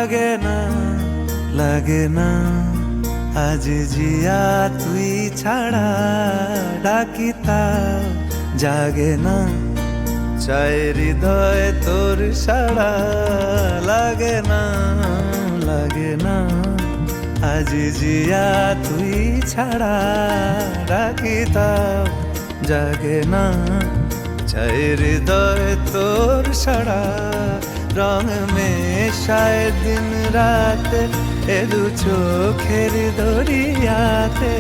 লাগে না আজ জিয়া তুই ছাড়া ডাকি তাও জাগে না চায় হৃদয় তোর সাড়া লাগে না আজ জিয়া তুই ছাড়া ডাকি তাও জাগে না চায় হৃদয় তোর সাড়া রং মেশায় দিন রাত এদু চোখের দরিয়াতে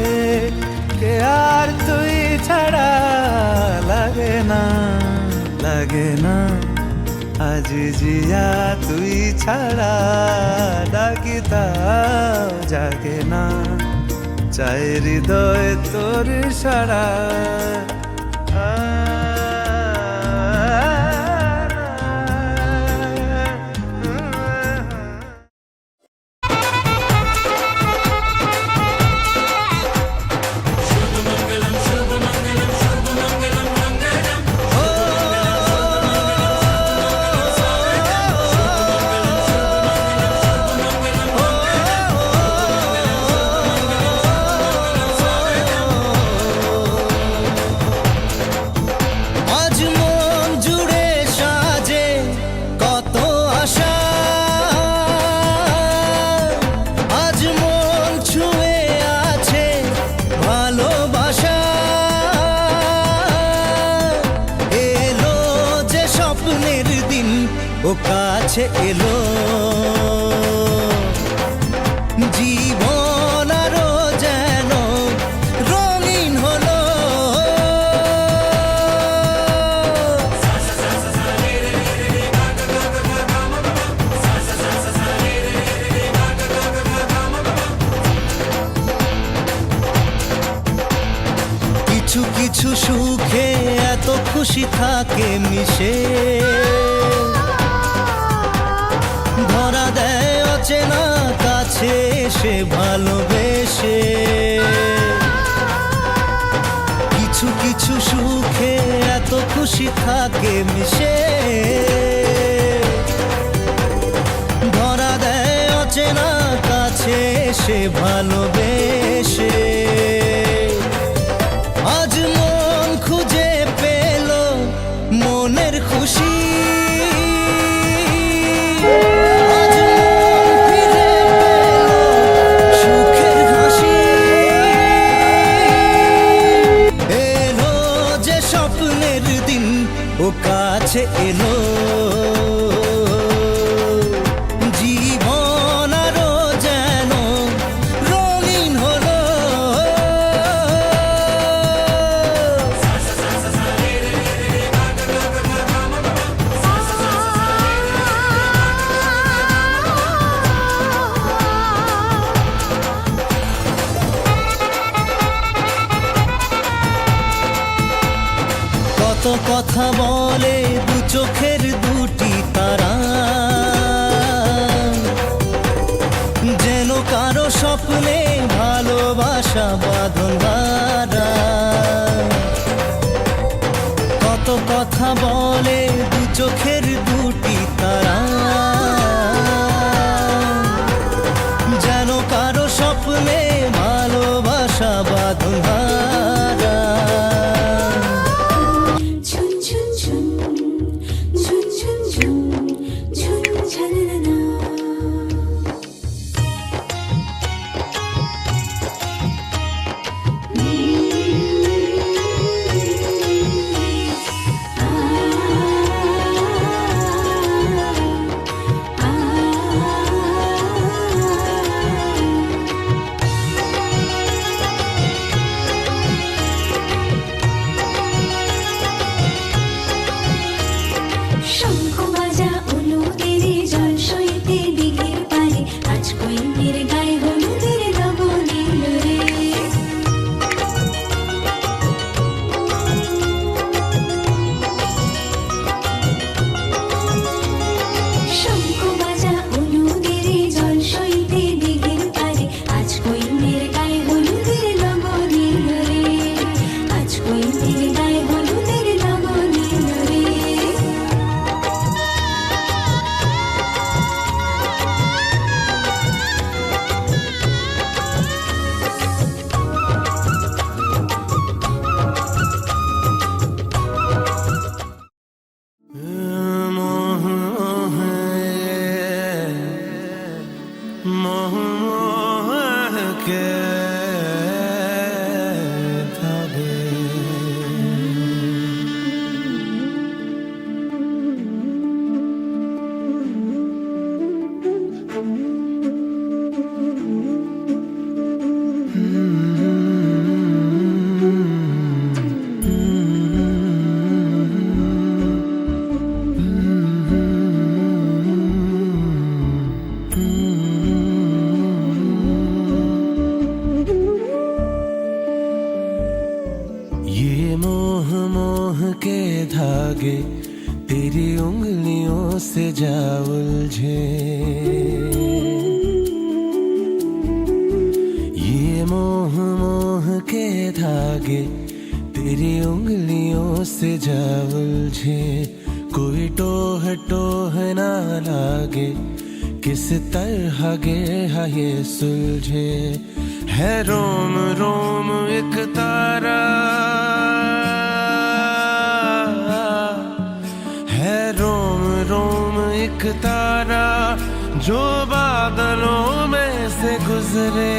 কে আর তুই ছাড়া লাগে না আজ জিয়া তুই ছাড়া ডাকি তাও জাগে না চায় হৃদয় তোর সাড়া কাছে এলো জীবন আরো যেন রঙিন হলো কিছু কিছু সুখে এত খুশি থাকে মিশে ধরা দেয় অচেনা কাছে সে ভালোবেসে কিছু কিছু সুখে এত খুশি থাকে মিশে ধরা দেয় অচেনা কাছে সে ভালোবেসে আজ মন খুঁজে পেল মনের খুশি ও কাছে এলো জীবন আরো যেন রঙিন হলো কত কথা বলে দু চোখের দুটি তারা যেন কারো স্বপ্নে ভালোবাসা বাঁধন হারা কত কথা বলে দু চোখের দুটি তারা যেন কারো স্বপ্নে ভালোবাসা বাঁধন হারা ये मोह मोह के धागे तेरी उंगलियों से जा उलझे, ये मोह मोह के धागे तेरी उंगलियों से जा उलझे। कोई टोह टोह ना लागे, किस तरह गे ये सुलझे। है रोम रोम एक तारा, है रोम रोम एक तारा जो बादलों में से गुजरे।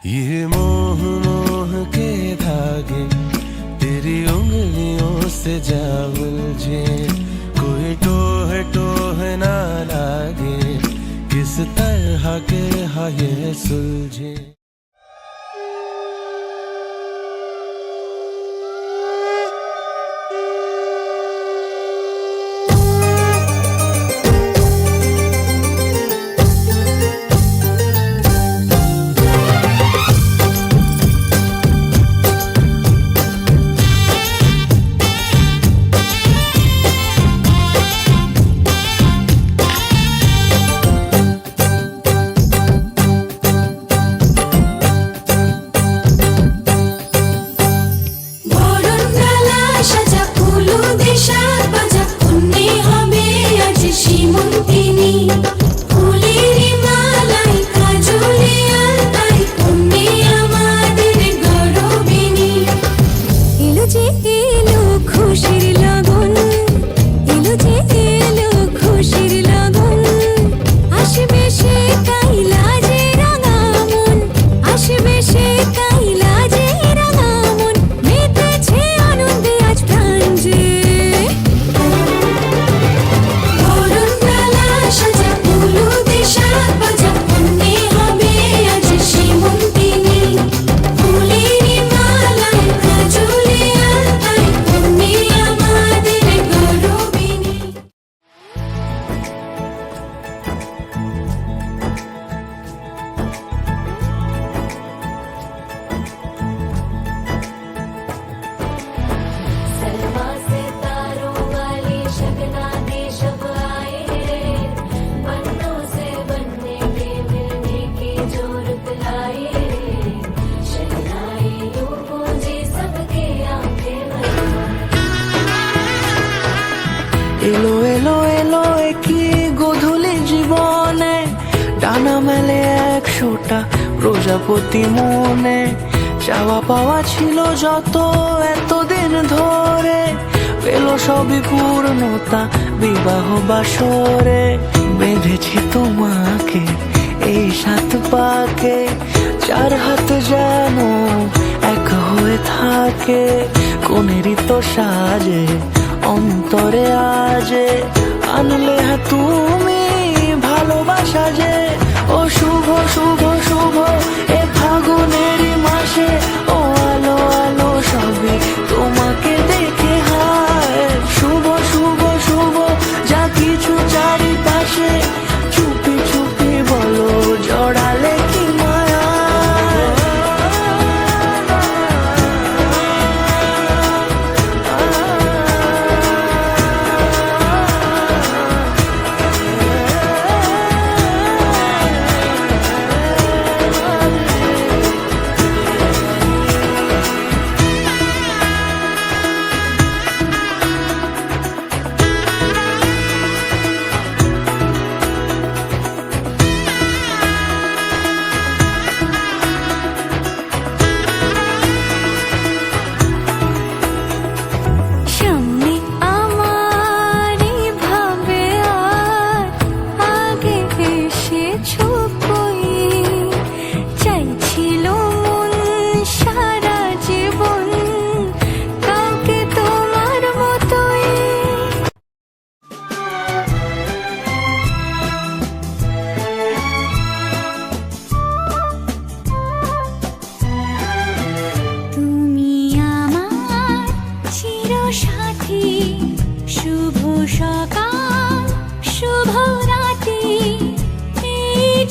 ये मोह मोह के धागे तेरी उंगलियों से जा उलझे। कोई टोह टोह ना लागे, किस तरह के ये सुलझे। এলো এলো এলো একই গধূলি জীবনে, ডানা মেলে 100টা প্রজাপতি মনে। চাওয়া পাওয়া ছিল যত এতদিন ধরে, পেল সবই পূর্ণতা বিবাহ বাসরে। বেঁধেছি তোমাকে এই 7 পাকে, 4 হাত যেন এক হয়ে থাকে। কোনেরই তো সাজে অন্তরে আজে, আনলে তুমি ভালোবাসা যে। ও শুভ শুভ শুভ এ ফাগুনেরই মাসে, ও আলো আলো সবে তোমাকে দেখে হায়। শুভ শুভ শুভ যা কিছু চারিপাশে, চুপি চুপি বলো জড়ালে কি মায়া।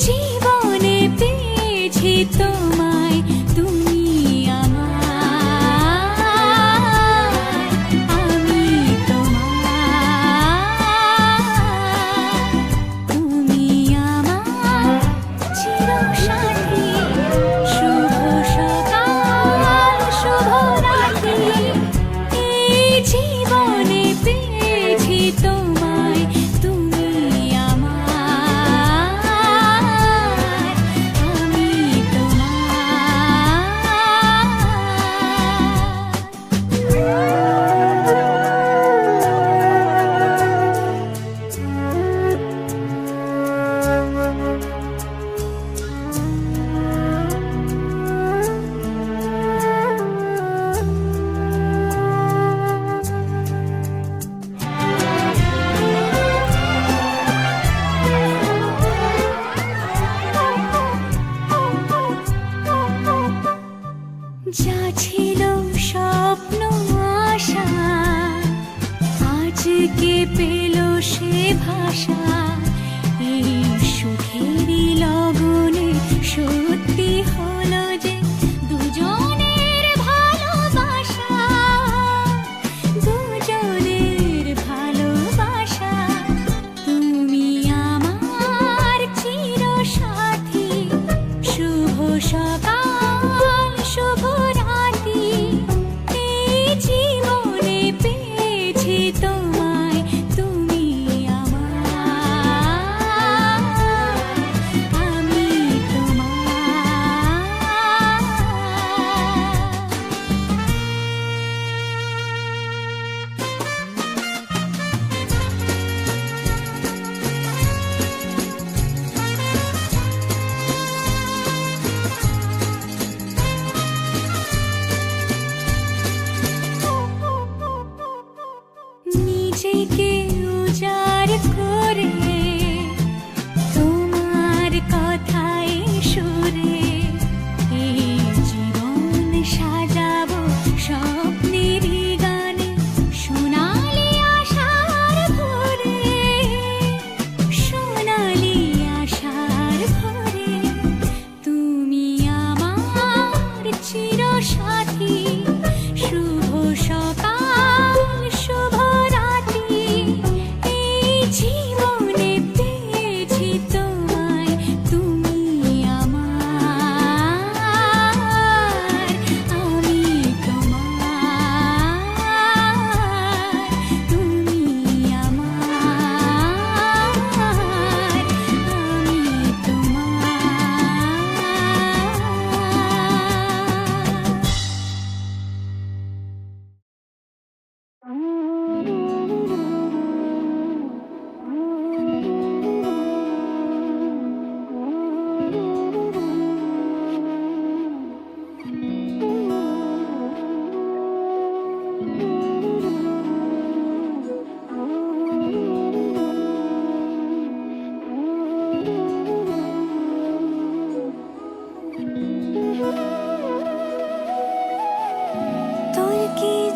জীবনে পেয়েছি তোমায়।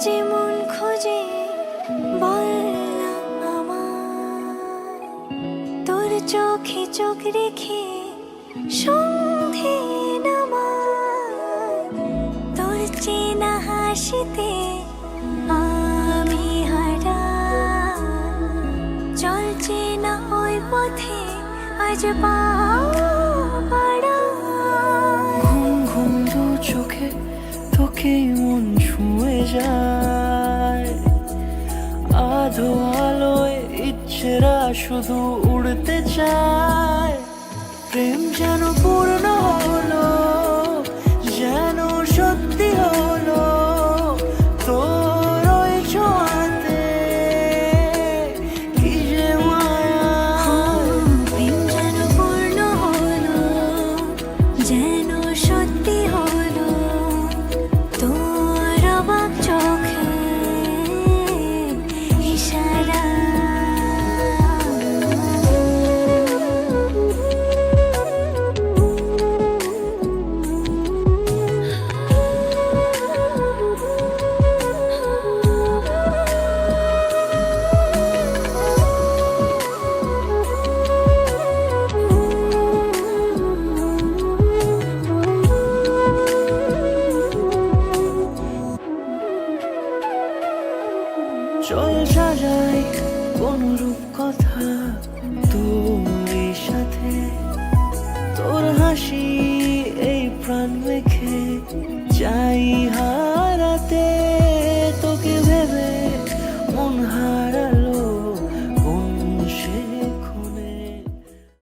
যে মন খোঁজে বল না আমায়, তোর চোখে চোখ রেখে সন্ধে নামায়, তোর চেনা হাসিতে আমি হারাই, চল চেনা ওই পথে আজ পা বাড়াই। ঘুম ঘুম দু চোখে তোকে মন ছুঁয়ে যায়, আধো আলোয় ইচ্ছেরা শুধু উড়তে চায়। প্রেম যেন পূর্ণ হলো, যেন সত্যি হলো তোর ওই ছোঁয়াতে, কি যে মায়া। প্রেম যেন পূর্ণ হলো, যেন সত্যি হলো তোর অবাক চোখে ইশারা। চল সাজাই কোন রূপ কথা তোর সাথে, তোর হাসি এই প্রাণ মেখে চাই